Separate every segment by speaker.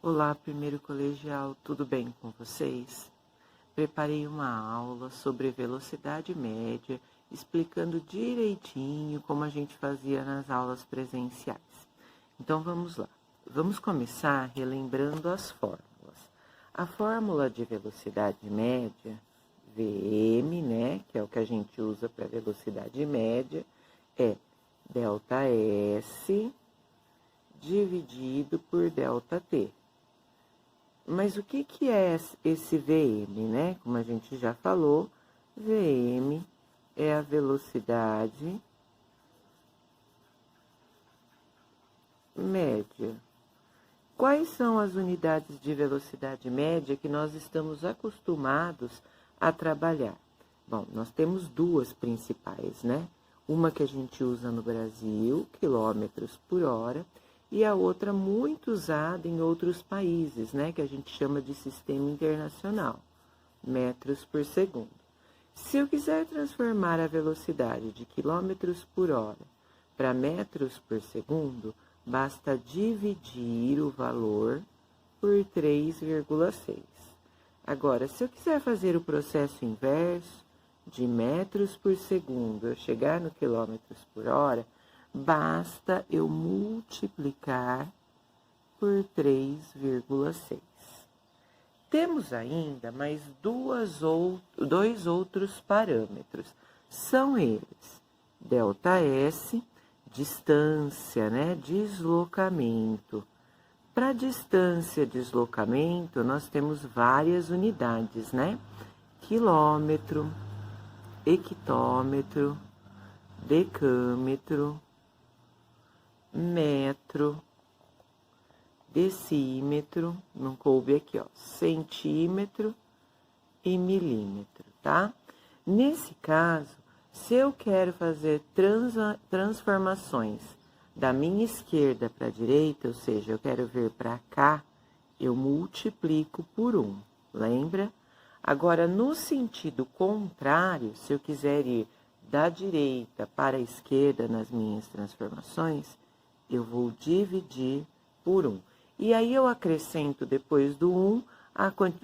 Speaker 1: Olá, primeiro colegial, tudo bem com vocês? Preparei uma aula sobre velocidade média, explicando direitinho como a gente fazia nas aulas presenciais. Então vamos lá. Vamos começar relembrando as fórmulas. A fórmula de velocidade média, Vm, né, que é o que a gente usa para velocidade média, é ΔS dividido por ΔT. Mas o que é esse Vm, né? Como a gente já falou, Vm é a velocidade média. Quais são as unidades de velocidade média que nós estamos acostumados a trabalhar? Bom, nós temos duas principais, né? Uma que a gente usa no Brasil, quilômetros por hora, e a outra muito usada em outros países, né? Que a gente chama de sistema internacional, metros por segundo. Se eu quiser transformar a velocidade de quilômetros por hora para metros por segundo, basta dividir o valor por 3,6. Agora, se eu quiser fazer o processo inverso, de metros por segundo, eu chegar no quilômetros por hora, basta eu multiplicar por 3,6. Temos ainda mais dois outros parâmetros. São eles, ΔS, distância, né? Deslocamento. Para distância, deslocamento, nós temos várias unidades, né? Quilômetro, hectômetro, decâmetro, metro, decímetro, não coube aqui, ó, centímetro e milímetro, tá? Nesse caso, se eu quero fazer transformações da minha esquerda para a direita, ou seja, eu quero vir para cá, eu multiplico por 1, lembra? Agora, no sentido contrário, se eu quiser ir da direita para a esquerda nas minhas transformações, eu vou dividir por 1. E aí eu acrescento depois do 1,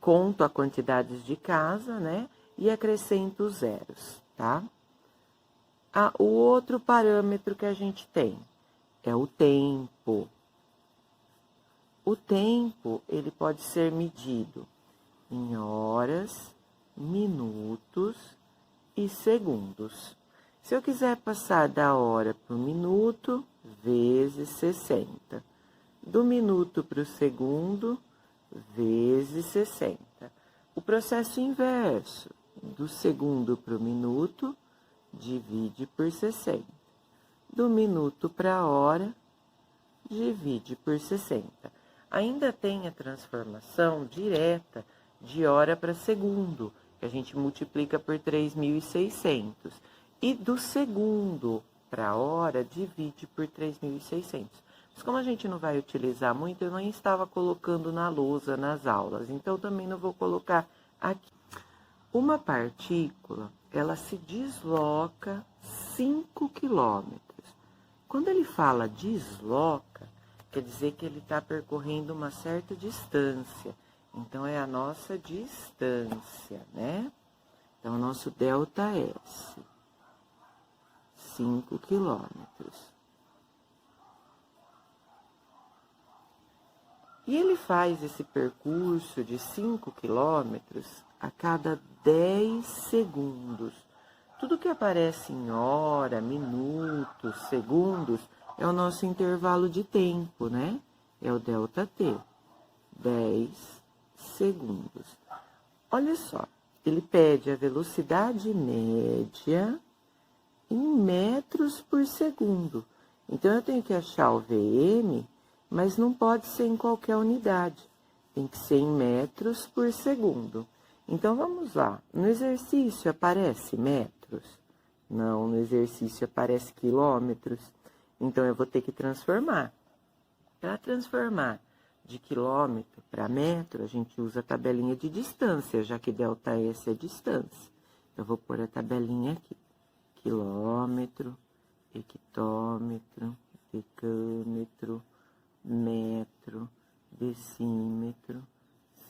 Speaker 1: conto a quantidades de casa, né? E acrescento os zeros, tá? O outro parâmetro que a gente tem é o tempo. O tempo, ele pode ser medido em horas, minutos e segundos. Se eu quiser passar da hora para o minuto, vezes 60. Do minuto para o segundo, vezes 60. O processo inverso, do segundo para o minuto, divide por 60. Do minuto para a hora, divide por 60. Ainda tem a transformação direta de hora para segundo, que a gente multiplica por 3.600. E do segundo para a hora, divide por 3.600. Mas como a gente não vai utilizar muito, eu nem estava colocando na lousa nas aulas, então também não vou colocar aqui. Uma partícula, ela se desloca 5 quilômetros. Quando ele fala desloca, quer dizer que ele está percorrendo uma certa distância. Então, é a nossa distância, né? Então, o nosso ΔS, 5 quilômetros. E ele faz esse percurso de 5 quilômetros a cada 10 segundos. Tudo que aparece em hora, minutos, segundos, é o nosso intervalo de tempo, né? É o ΔT, 10 segundos. Olha só, ele pede a velocidade média em metros por segundo. Então, eu tenho que achar o Vm, mas não pode ser em qualquer unidade. Tem que ser em metros por segundo. Então, vamos lá. No exercício aparece metros? Não, no exercício aparece quilômetros. Então, eu vou ter que transformar. Para transformar de quilômetro para metro, a gente usa a tabelinha de distância, já que ΔS é distância. Eu vou pôr a tabelinha aqui. Quilômetro, hectômetro, decâmetro, metro, decímetro,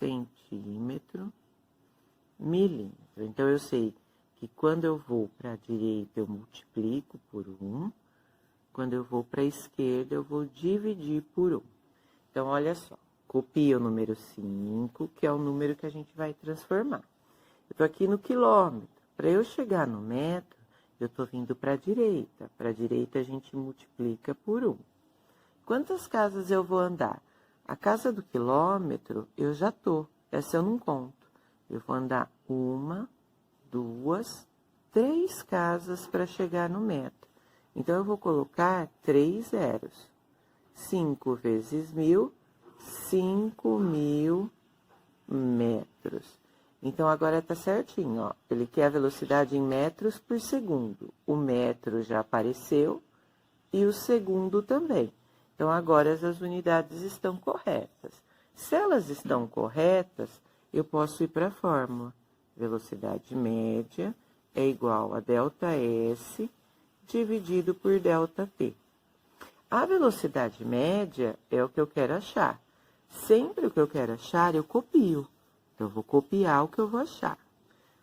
Speaker 1: centímetro, milímetro. Então, eu sei que quando eu vou para a direita, eu multiplico por 1. Quando eu vou para a esquerda, eu vou dividir por 1. Então, olha só. Copia o número 5, que é o número que a gente vai transformar. Eu estou aqui no quilômetro. Para eu chegar no metro, eu estou vindo para a direita. Para a direita, a gente multiplica por 1. Quantas casas eu vou andar? A casa do quilômetro, eu já estou. Essa eu não conto. Eu vou andar 1, 2, 3 casas para chegar no metro. Então, eu vou colocar 3 zeros. 5 vezes 1.000, 5.000 metros. Então, agora tá certinho, ó. Ele quer a velocidade em metros por segundo. O metro já apareceu e o segundo também. Então, agora as unidades estão corretas. Se elas estão corretas, eu posso ir para a fórmula. Velocidade média é igual a ΔS dividido por ΔT. A velocidade média é o que eu quero achar. Sempre o que eu quero achar, eu copio. Então, eu vou copiar o que eu vou achar.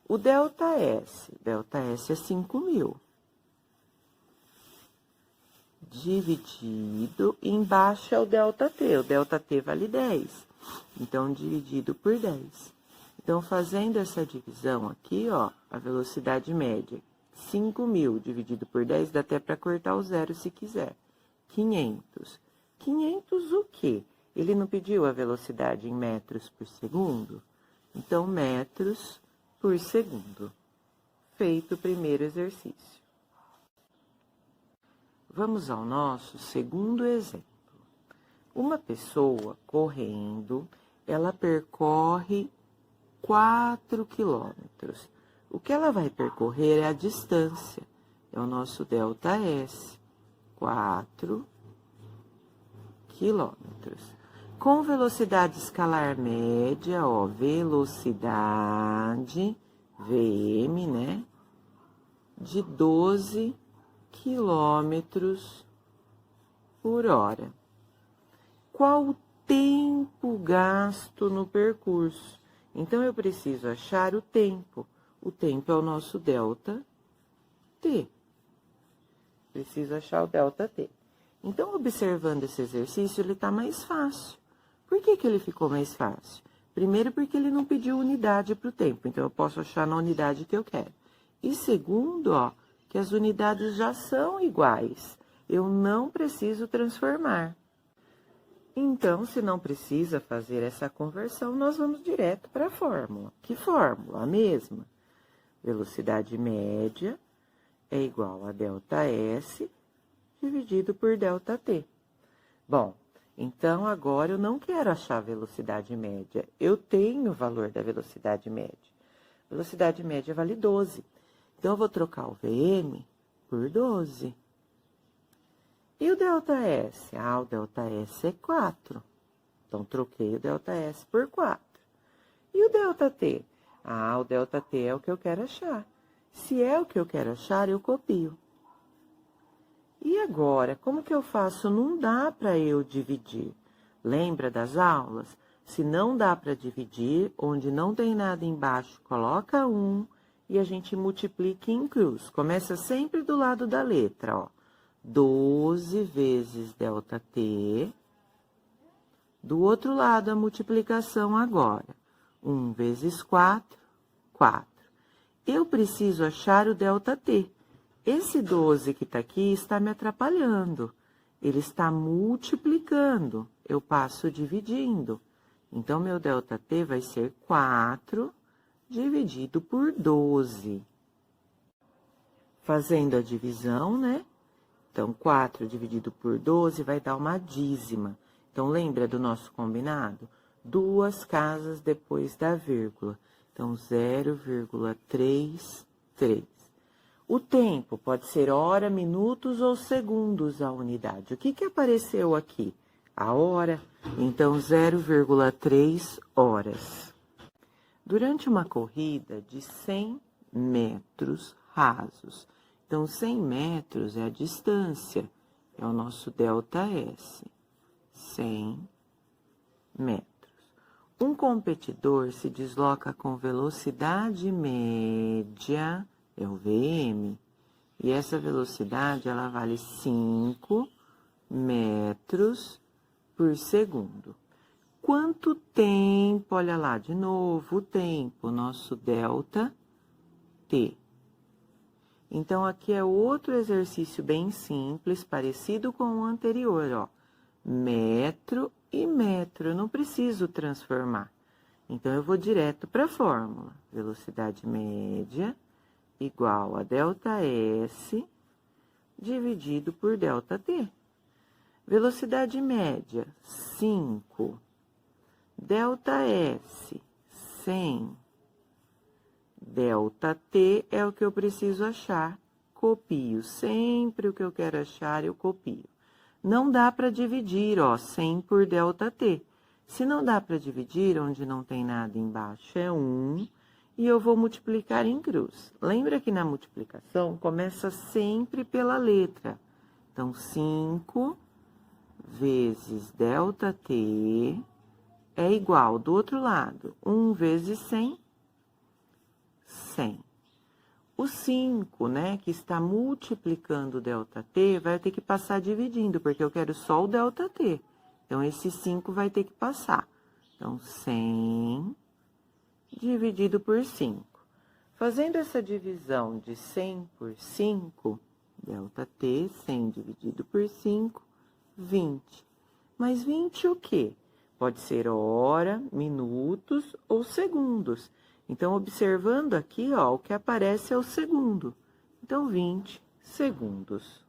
Speaker 1: O ΔS é 5.000. Dividido, embaixo é o ΔT. O ΔT vale 10. Então, dividido por 10. Então, fazendo essa divisão aqui, ó, a velocidade média, 5.000 dividido por 10, dá até para cortar o zero se quiser. 500. 500 o quê? Ele não pediu a velocidade em metros por segundo? Então, metros por segundo. Feito o primeiro exercício. Vamos ao nosso segundo exemplo. Uma pessoa correndo, ela percorre 4 quilômetros. O que ela vai percorrer é a distância. É o nosso ΔS. 4 quilômetros. Com velocidade escalar média, ó, velocidade, VM, né? De 12 quilômetros por hora. Qual o tempo gasto no percurso? Então, eu preciso achar o tempo. O tempo é o nosso ΔT. Preciso achar o ΔT. Então, observando esse exercício, ele está mais fácil. Por que que ele ficou mais fácil? Primeiro, porque ele não pediu unidade para o tempo. Então, eu posso achar na unidade que eu quero. E segundo, ó, que as unidades já são iguais. Eu não preciso transformar. Então, se não precisa fazer essa conversão, nós vamos direto para a fórmula. Que fórmula? A mesma. Velocidade média é igual a ΔS dividido por ΔT. Bom, então agora eu não quero achar a velocidade média. Eu tenho o valor da velocidade média. Velocidade média vale 12. Então, eu vou trocar o VM por 12. E o ΔS? Ah, o ΔS é 4. Então, troquei o ΔS por 4. E o ΔT? Ah, o ΔT é o que eu quero achar. Se é o que eu quero achar, eu copio. E agora, como que eu faço? Não dá para eu dividir. Lembra das aulas? Se não dá para dividir, onde não tem nada embaixo, coloca 1 e a gente multiplica em cruz. Começa sempre do lado da letra, ó. 12 vezes ΔT. Do outro lado, a multiplicação agora. 1 vezes 4, 4. Eu preciso achar o ΔT. Esse 12 que está aqui está me atrapalhando. Ele está multiplicando. Eu passo dividindo. Então, meu ΔT vai ser 4 dividido por 12. Fazendo a divisão, né? Então, 4 dividido por 12 vai dar uma dízima. Então, lembra do nosso combinado? 2 casas depois da vírgula. Então, 0,33. O tempo pode ser hora, minutos ou segundos a unidade. O que que apareceu aqui? A hora. Então, 0,3 horas. Durante uma corrida de 100 metros rasos. Então, 100 metros é a distância, é o nosso ΔS. 100 metros. Um competidor se desloca com velocidade média, é o VM, e essa velocidade ela vale 5 metros por segundo. Quanto tempo, olha lá, de novo, o tempo, nosso delta T. Então, aqui é outro exercício bem simples, parecido com o anterior, ó. Metro e metro, eu não preciso transformar. Então, eu vou direto para a fórmula. Velocidade média igual a ΔS dividido por ΔT. Velocidade média, 5. ΔS, 100. ΔT é o que eu preciso achar. Copio. Sempre o que eu quero achar, eu copio. Não dá para dividir, ó, 100 por ΔT. Se não dá para dividir, onde não tem nada embaixo é 1, e eu vou multiplicar em cruz. Lembra que na multiplicação começa sempre pela letra. Então, 5 vezes ΔT é igual, do outro lado, 1 vezes 100, 100. O 5, né, que está multiplicando o ΔT, vai ter que passar dividindo, porque eu quero só o ΔT. Então, esse 5 vai ter que passar. Então, 100 dividido por 5. Fazendo essa divisão de 100 por 5, ΔT, 100 dividido por 5, 20. Mas 20 o quê? Pode ser hora, minutos ou segundos. Então, observando aqui, ó, o que aparece é o segundo. Então, 20 segundos.